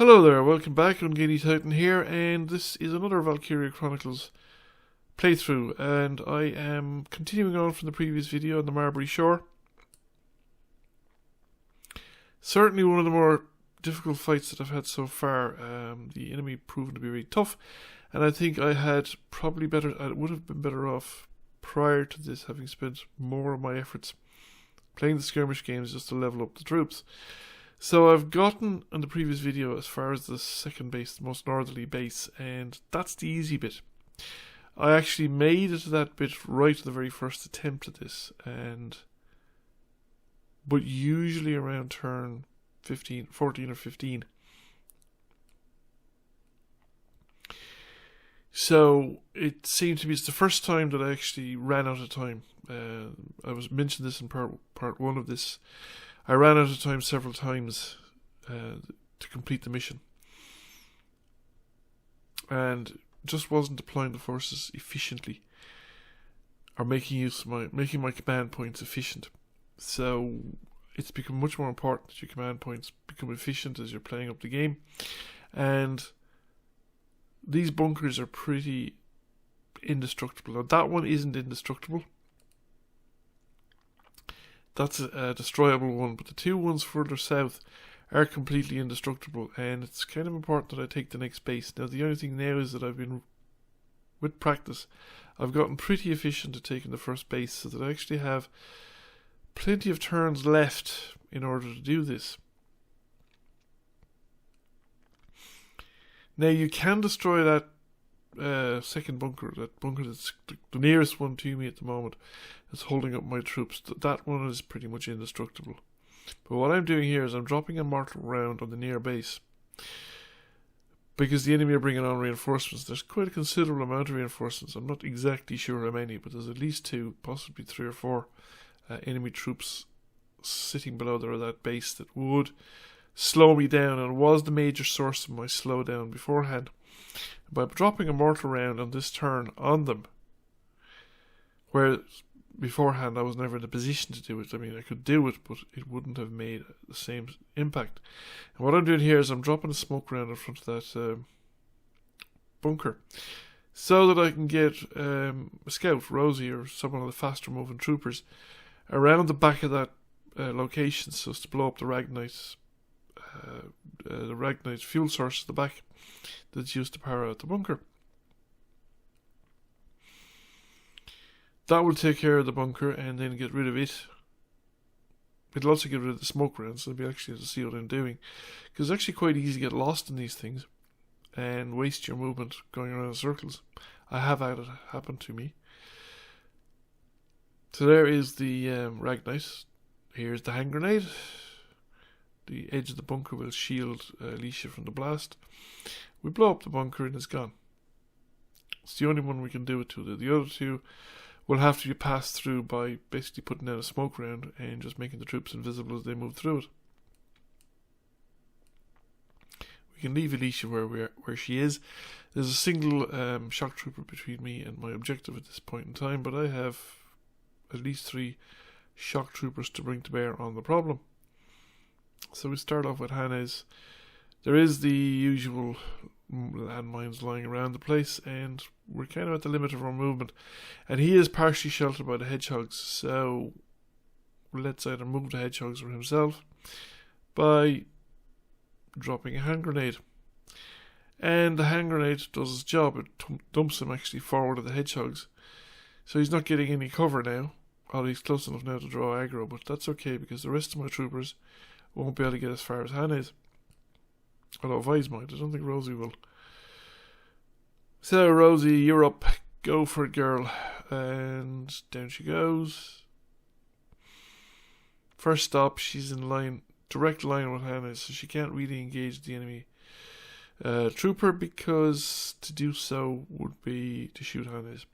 Hello there, welcome back. Ungainly Titan here, and this is another Valkyria Chronicles playthrough, and I am continuing on from the previous video on the Marbery shore. Certainly one of the more difficult fights that I've had so far. The enemy proven to be very tough, and I think I would have been better off prior to this, having spent more of my efforts playing the skirmish games just to level up the troops. So I've gotten in the previous video as far as the second base, the most northerly base, and that's the easy bit. I actually made it to that bit right at the very first attempt at this, but usually around turn 14 or 15. So it seemed to me it's the first time that I actually ran out of time. I mentioned this in part one of this. I ran out of time several times to complete the mission, and just wasn't deploying the forces efficiently, or making my command points efficient. So it's become much more important that your command points become efficient as you're playing up the game, and these bunkers are pretty indestructible. Now that one isn't indestructible. That's a destroyable one, but the two ones further south are completely indestructible, and it's kind of important that I take the next base. Now the only thing now is that with practice, I've gotten pretty efficient at taking the first base, so that I actually have plenty of turns left in order to do this. Now you can destroy that second bunker, that bunker that's the nearest one to me at the moment, that's holding up my troops. That one is pretty much indestructible. But what I'm doing here is I'm dropping a mortar round on the near base, because the enemy are bringing on reinforcements. There's quite a considerable amount of reinforcements. I'm not exactly sure how many, but there's at least 2, possibly 3 or 4 enemy troops sitting below there at that base that would slow me down, and was the major source of my slowdown beforehand. By dropping a mortar round on this turn on them, where beforehand I was never in a position to do it. I mean, I could do it, but it wouldn't have made the same impact. And what I'm doing here is I'm dropping a smoke round in front of that bunker, so that I can get a scout, Rosie, or some of the faster moving troopers around the back of that location, so as to blow up the Ragnite fuel source at the back that's used to power out the bunker. That will take care of the bunker and then get rid of it. It'll also get rid of the smoke rounds, so you'll be actually able to see what I'm doing. Because it's actually quite easy to get lost in these things and waste your movement going around in circles. I have had it happen to me. So there is the Ragnite. Here's the hand grenade. The edge of the bunker will shield Alicia from the blast. We blow up the bunker and it's gone. It's the only one we can do it to. The other two will have to be passed through by basically putting out a smoke round and just making the troops invisible as they move through it. We can leave Alicia where she is. There's a single shock trooper between me and my objective at this point in time, but I have at least 3 shock troopers to bring to bear on the problem. So we start off with Hannes. There is the usual landmines lying around the place, and we're kind of at the limit of our movement. And he is partially sheltered by the hedgehogs, so let's either move the hedgehogs or himself by dropping a hand grenade. And the hand grenade does its job. It dumps him actually forward of the hedgehogs. So he's not getting any cover now. Well, he's close enough now to draw aggro, but that's okay, because the rest of my troopers won't be able to get as far as Hannes. Although Vise might. I don't think Rosie will. So Rosie, you're up. Go for it, girl. And down she goes. First stop, she's in direct line with Hannes, so she can't really engage the enemy trooper, because to do so would be to shoot Hannes.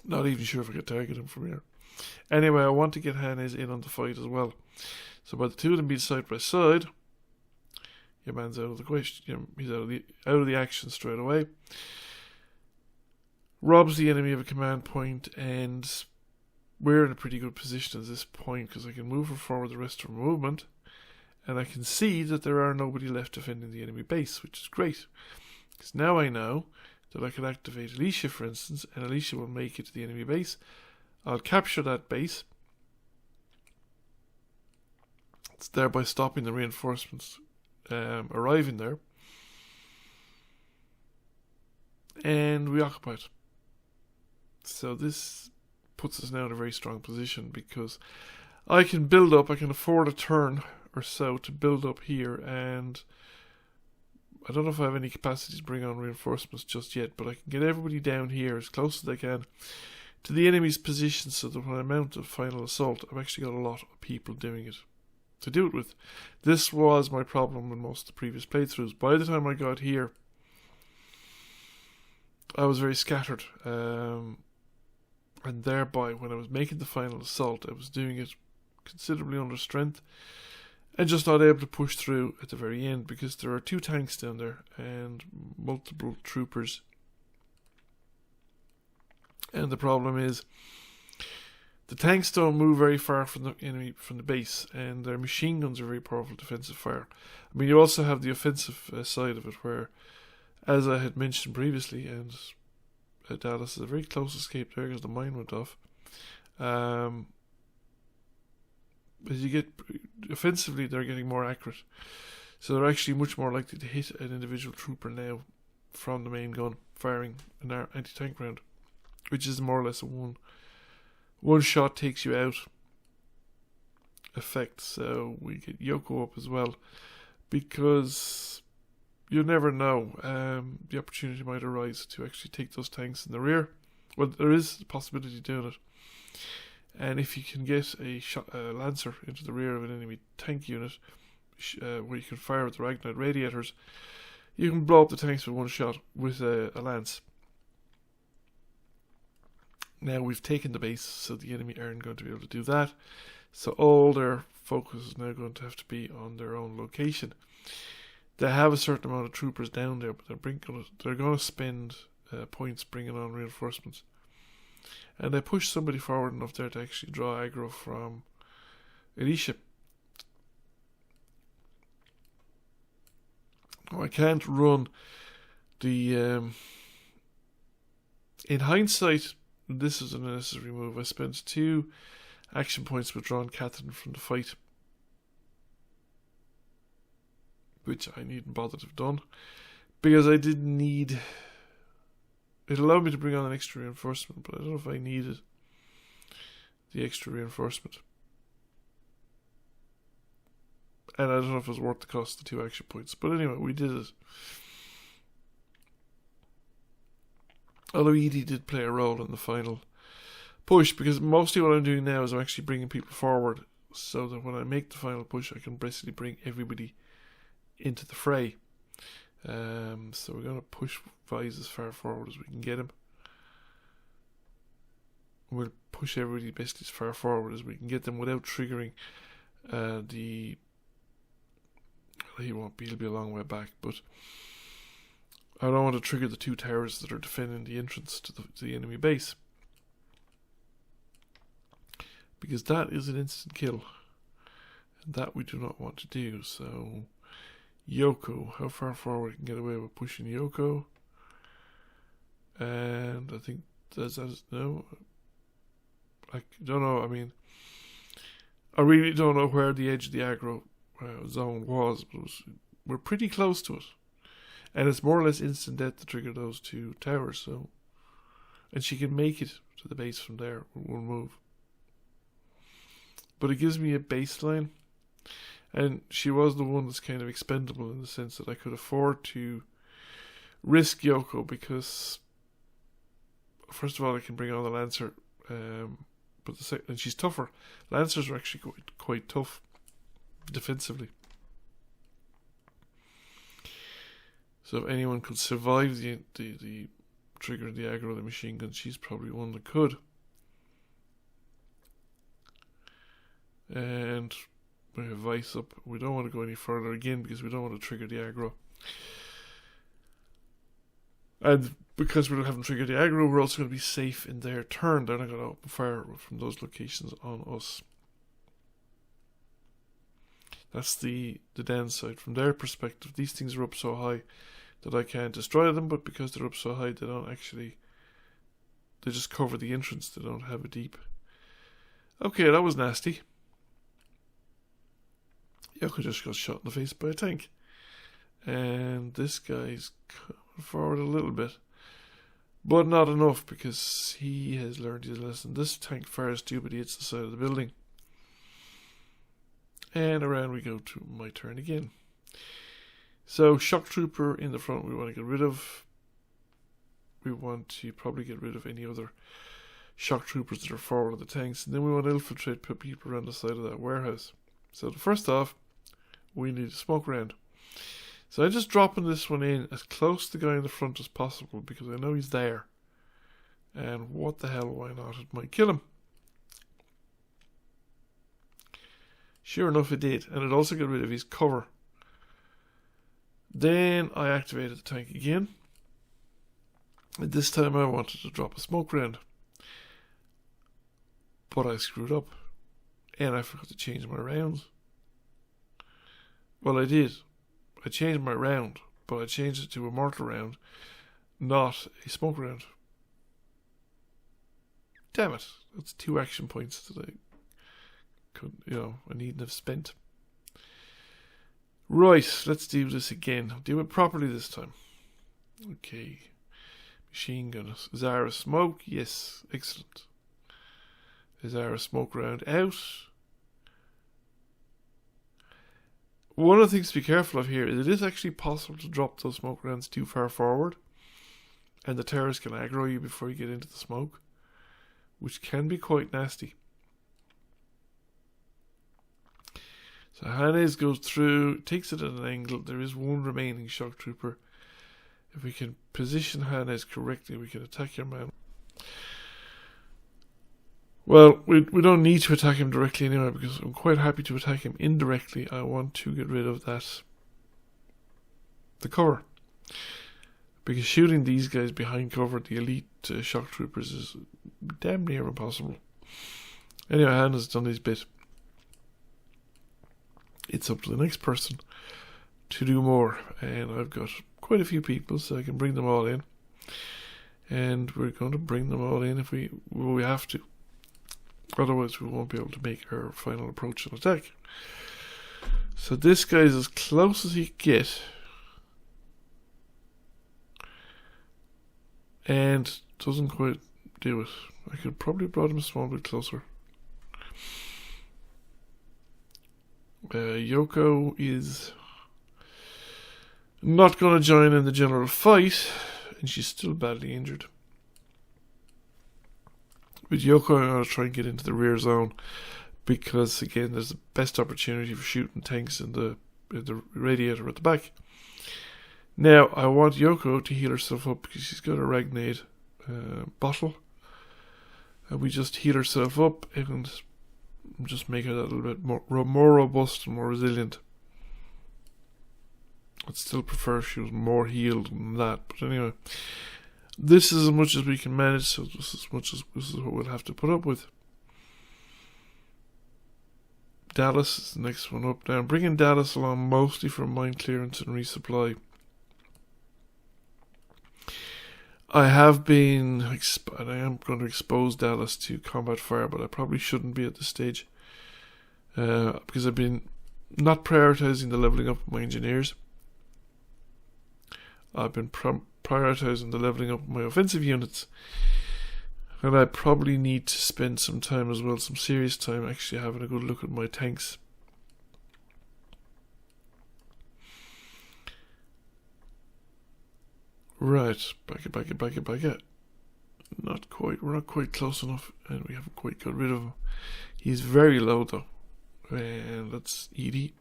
Not even sure if I could target him from here. Anyway, I want to get Hannes in on the fight as well. So by the two of them being side by side, your man's out of the question. He's out of the action straight away. Robs the enemy of a command point, and we're in a pretty good position at this point, because I can move her forward the rest of her movement, And I can see that there are nobody left defending the enemy base, which is great. Because now I know that I can activate Alicia, for instance, and Alicia will make it to the enemy base. I'll capture that base. It's thereby stopping the reinforcements arriving there. And we occupy it. So this puts us now in a very strong position because I can build up, I can afford a turn or so to build up here, and I don't know if I have any capacity to bring on reinforcements just yet, but I can get everybody down here as close as I can to the enemy's position so that when I mount a final assault, I've actually got a lot of people doing it to do it with. This was my problem in most of the previous playthroughs. By the time I got here, I was very scattered, and thereby when I was making the final assault, I was doing it considerably under strength and just not able to push through at the very end because there are 2 tanks down there and multiple troopers. And the problem is the tanks don't move very far from the enemy, from the base, and their machine guns are very powerful defensive fire. I mean, you also have the offensive side of it where, as I had mentioned previously, and Dallas is a very close escape there because the mine went off. As you get offensively, they're getting more accurate, so they're actually much more likely to hit an individual trooper now from the main gun, firing an anti-tank round, which is more or less a one shot takes you out effect. So we get Yoko up as well because you never know, the opportunity might arise to actually take those tanks in the rear. Well, there is the possibility of doing it. And if you can get a Lancer into the rear of an enemy tank unit, where you can fire with the Ragnite radiators, you can blow up the tanks with one shot with a Lance. Now we've taken the base, so the enemy aren't going to be able to do that. So all their focus is now going to have to be on their own location. They have a certain amount of troopers down there, but they're going to spend points bringing on reinforcements. And they push somebody forward enough there to actually draw aggro from Alicia. Now, I can't run the... in hindsight, this is an unnecessary move. I spent 2 action points withdrawing Catherine from the fight, which I needn't bother to have done, because I didn't need... It allowed me to bring on an extra reinforcement, but I don't know if I needed the extra reinforcement. And I don't know if it was worth the cost of the 2 action points. But anyway, we did it. Although Edie did play a role in the final push, because mostly what I'm doing now is I'm actually bringing people forward so that when I make the final push, I can basically bring everybody into the fray. So we're going to push Vise as far forward as we can get him. We'll push everybody basically as far forward as we can get them without triggering the... He'll be a long way back, but I don't want to trigger the 2 towers that are defending the entrance to the enemy base, because that is an instant kill, and that we do not want to do. So Yoko, how far forward can get away with pushing Yoko? And I think no, I don't know. I mean, I really don't know where the edge of the aggro zone was, but we're pretty close to it, and it's more or less instant death to trigger those 2 towers. So, and she can make it to the base from there. We'll move, but it gives me a baseline. And she was the one that's kind of expendable in the sense that I could afford to risk Yoko because, first of all, I can bring on the Lancer, and she's tougher. Lancers are actually quite tough defensively. So if anyone could survive the trigger, the aggro, the machine gun, she's probably one that could. And we have Vice up. We don't want to go any further again because we don't want to trigger the aggro. And because we haven't triggered the aggro, we're also going to be safe in their turn. They're not going to open fire from those locations on us. That's the downside. From their perspective, these things are up so high that I can't destroy them, but because they're up so high, they just cover the entrance, they don't have a deep. Okay, that was nasty. Yoko just got shot in the face by a tank. And this guy's coming forward a little bit. But not enough, because he has learned his lesson. This tank fires too, but he hits the side of the building. And around we go to my turn again. So, shock trooper in the front we want to get rid of. We want to probably get rid of any other shock troopers that are forward of the tanks. And then we want to infiltrate, put people around the side of that warehouse. So, first off, we need a smoke round. So I'm just dropping this one in as close to the guy in the front as possible, because I know he's there. And what the hell, why not? It might kill him. Sure enough, it did. And it also got rid of his cover. Then I activated the tank again. And this time I wanted to drop a smoke round. But I screwed up. And I forgot to change my rounds. Well, I did. I changed my round, but I changed it to a mortar round, not a smoke round. Damn it. That's 2 action points that I needn't have spent. Right, let's do this again. Do it properly this time. Okay. Machine gun. Is there a smoke? Yes. Excellent. Is there a smoke round out? One of the things to be careful of here is it is actually possible to drop those smoke rounds too far forward, and the terrorists can aggro you before you get into the smoke, which can be quite nasty. So Hannes goes through, takes it at an angle. There is one remaining shock trooper. If we can position Hannes correctly, we can attack your man. Well, we don't need to attack him directly anyway, because I'm quite happy to attack him indirectly. I want to get rid of the cover. Because shooting these guys behind cover, the elite shock troopers, is damn near impossible. Anyway, Han has done his bit. It's up to the next person to do more. And I've got quite a few people, so I can bring them all in. And we're going to bring them all in if we have to. Otherwise we won't be able to make our final approach and attack. So this guy's as close as he can get. And doesn't quite do it. I could probably have brought him a small bit closer. Yoko is not going to join in the general fight. And she's still badly injured. With Yoko, I'm going to try and get into the rear zone, because again, there's the best opportunity for shooting tanks in the radiator at the back. Now, I want Yoko to heal herself up, because she's got a Ragnade bottle, and we just heal herself up and just make her a little bit more robust and more resilient. I'd still prefer if she was more healed than that, but anyway. This is as much as we can manage, so this is what we'll have to put up with. Dallas is the next one up. Now I'm bringing Dallas along mostly for mine clearance and resupply. I am going to expose Dallas to combat fire, but I probably shouldn't be at this stage. Because I've been not prioritizing the leveling up of my engineers. I've been prioritizing the leveling up of my offensive units. And I probably need to spend some time as well, some serious time, actually having a good look at my tanks. Right, back it. Not quite, we're not quite close enough, and we haven't quite got rid of him. He's very low though. And that's Edie.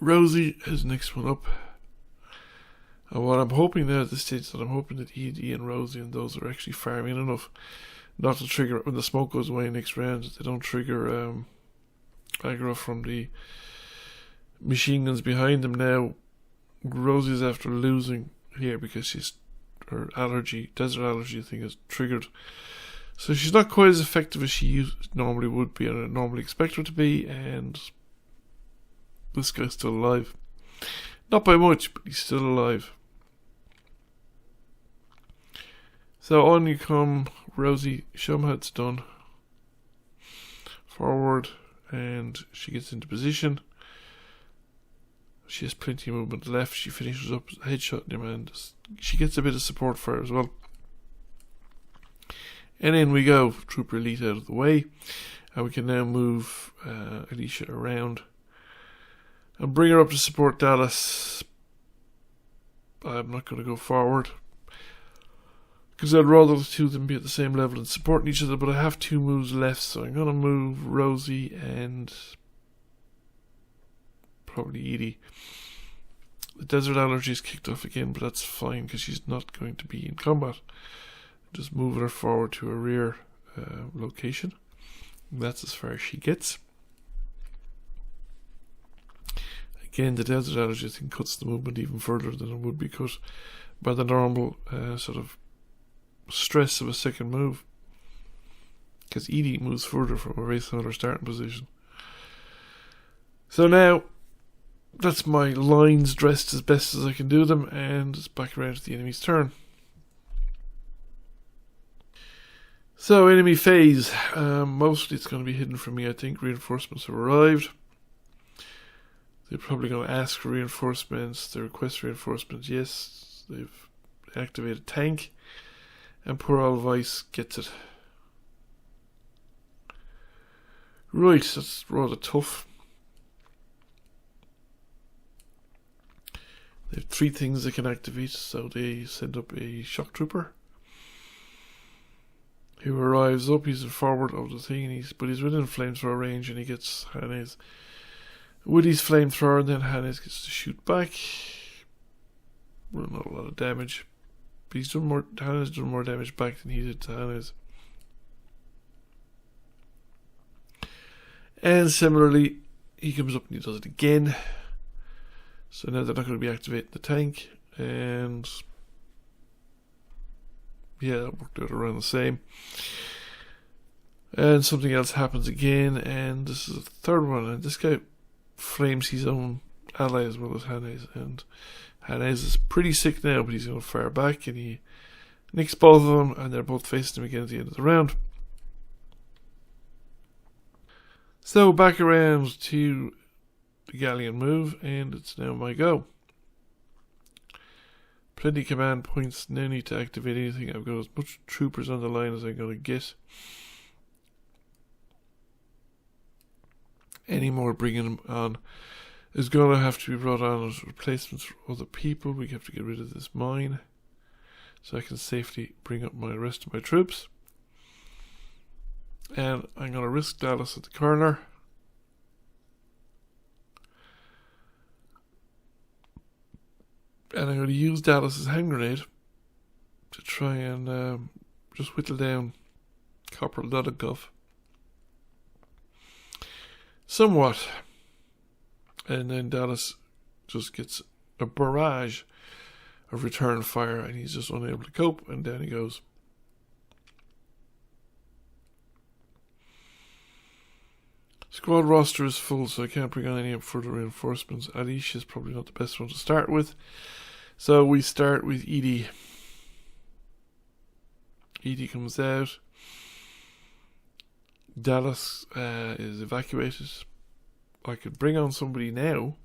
Rosie is next one up. And what I'm hoping now at this stage is that I'm hoping that Edie and Rosie and those are actually farming enough not to trigger, when the smoke goes away next round, they don't trigger aggro from the machine guns behind them. Now Rosie's after losing here because her desert allergy thing is triggered. So she's not quite as effective as she normally would be, and I normally expect her to be, and this guy's still alive. Not by much, but he's still alive. So on you come, Rosie. Show him how it's done. Forward, and she gets into position. She has plenty of movement left. She finishes up a headshot in him, and she gets a bit of support fire as well. And in we go. Trooper Elite out of the way. And we can now move Alicia around and bring her up to support Dallas. I'm not going to go forward, because I'd rather the two of them be at the same level and supporting each other, but I have 2 moves left, so I'm going to move Rosie and probably Edie. The desert allergy is kicked off again, but that's fine because she's not going to be in combat. Just moving her forward to a rear location. And that's as far as she gets. Again, the desert allergy, I think, cuts the movement even further than it would be cut by the normal sort of stress of a second move, because Edie moves further from a very similar starting position. So now that's my lines dressed as best as I can do them, and it's back around to the enemy's turn. So enemy phase, mostly it's going to be hidden from me. I think reinforcements have arrived. They're probably going to ask for reinforcements. They request reinforcements. Yes, they've activated tank. And poor old Vice gets it. Right, that's rather tough. They have 3 things they can activate, so they send up a shock trooper, who arrives up. He's forward of the thing, but he's within flamethrower range, and he gets Hannes with his flamethrower, and then Hannes gets to shoot back. Well, not a lot of damage. But Hannes done more damage back than he did to Hannes. And similarly, he comes up and he does it again. So now they're not going to be activating the tank. And yeah, that worked out around the same. And something else happens again, and this is the 3rd one. And this guy flames his own ally as well as Hannes. And Hannes is pretty sick now, but he's going to fire back, and he nicks both of them, and they're both facing him again at the end of the round. So back around to the galleon move, and it's now my go. Plenty command points, no need to activate anything. I've got as much troopers on the line as I'm going to get. Any more bringing them on is going to have to be brought on as replacements for other people. We have to get rid of this mine, so I can safely bring up my rest of my troops. And I'm going to risk Dallas at the corner. And I'm going to use Dallas's hand grenade to try and just whittle down Corporal Dodikoff somewhat. And then Dallas just gets a barrage of return fire, and he's just unable to cope, and down he goes. Squad roster is full, so I can't bring on any further reinforcements. Alicia is probably not the best one to start with. So we start with Edie. Edie comes out. Dallas is evacuated. I could bring on somebody now,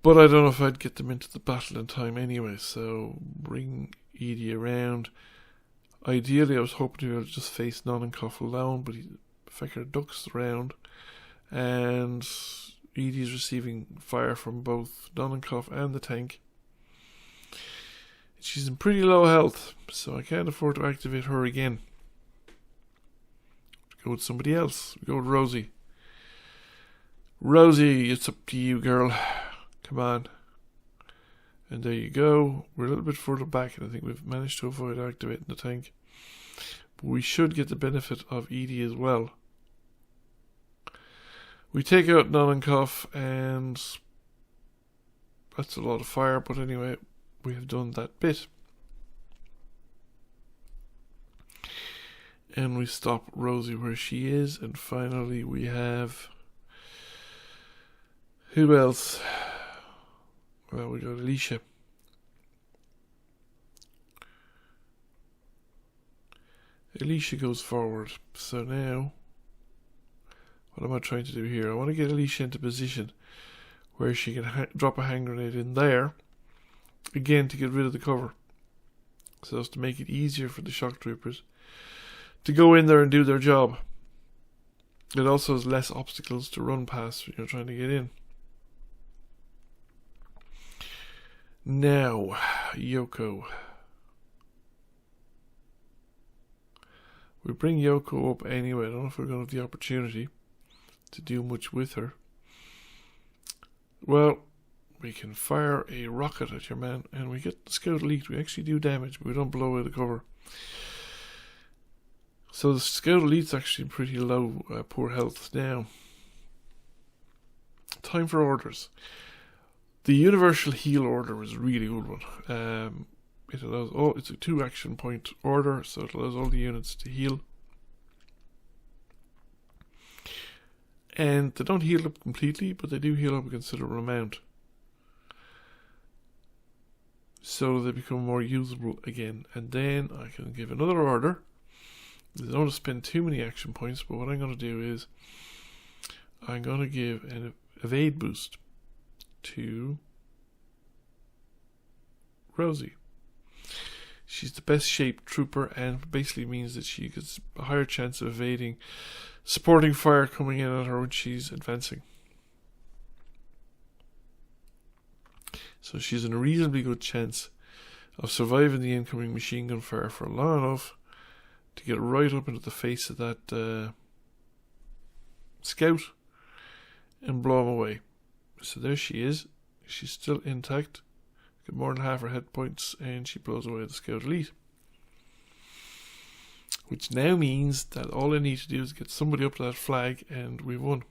but I don't know if I'd get them into the battle in time anyway, so bring Edie around. Ideally, I was hoping to be able to just face Nonenkoff alone, but he fucker ducks around, and Edie is receiving fire from both Nonenkoff and the tank. She's in pretty low health, so I can't afford to activate her again. Go with somebody else. Go with Rosie. Rosie, it's up to you, girl. Come on. And there you go. We're a little bit further back, and I think we've managed to avoid activating the tank. But we should get the benefit of Edie as well. We take out Nonenkoff, and that's a lot of fire, but anyway, we have done that bit. And we stop Rosie where she is. And finally we have... who else? Well, we got Alicia. Alicia goes forward. So now, what am I trying to do here? I want to get Alicia into position where she can drop a hand grenade in there. Again, to get rid of the cover. So as to make it easier for the shock troopers to go in there and do their job. It also has less obstacles to run past when you're trying to get in. Now, Yoko. We bring Yoko up anyway. I don't know if we're going to have the opportunity to do much with her. Well, we can fire a rocket at your man and we get the Scout Elite. We actually do damage, but we don't blow away the cover. So the Scout Elite's actually pretty low, poor health now. Time for orders. The Universal Heal order is a really good one. It allows it's a 2 action point order, so it allows all the units to heal. And they don't heal up completely, but they do heal up a considerable amount. So they become more usable again. And then I can give another order. I don't want to spend too many action points, but what I'm going to do is I'm going to give an evade boost to Rosie. She's the best shaped trooper and basically means that she gets a higher chance of evading supporting fire coming in at her when she's advancing. So she's in a reasonably good chance of surviving the incoming machine gun fire for long enough to get right up into the face of that scout and blow him away. So there she is. She's still intact. Got more than half her hit points, and she blows away the Scout Elite. Which now means that all I need to do is get somebody up to that flag, and we've won.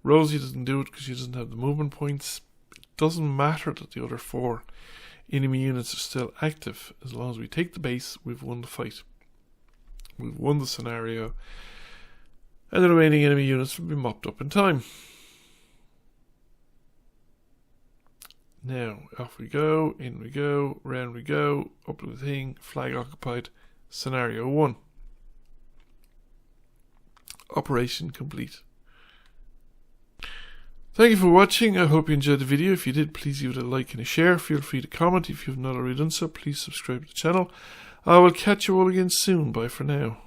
Rosie doesn't do it because she doesn't have the movement points. It doesn't matter that the other 4 enemy units are still active. As long as we take the base, we've won the fight. We've won the scenario, and the remaining enemy units will be mopped up in time. Now, off we go, in we go, round we go, up to the thing, flag occupied, scenario 1. Operation complete. Thank you for watching. I hope you enjoyed the video. If you did, please give it a like and a share. Feel free to comment. If you have not already done so, please subscribe to the channel. I will catch you all again soon. Bye for now.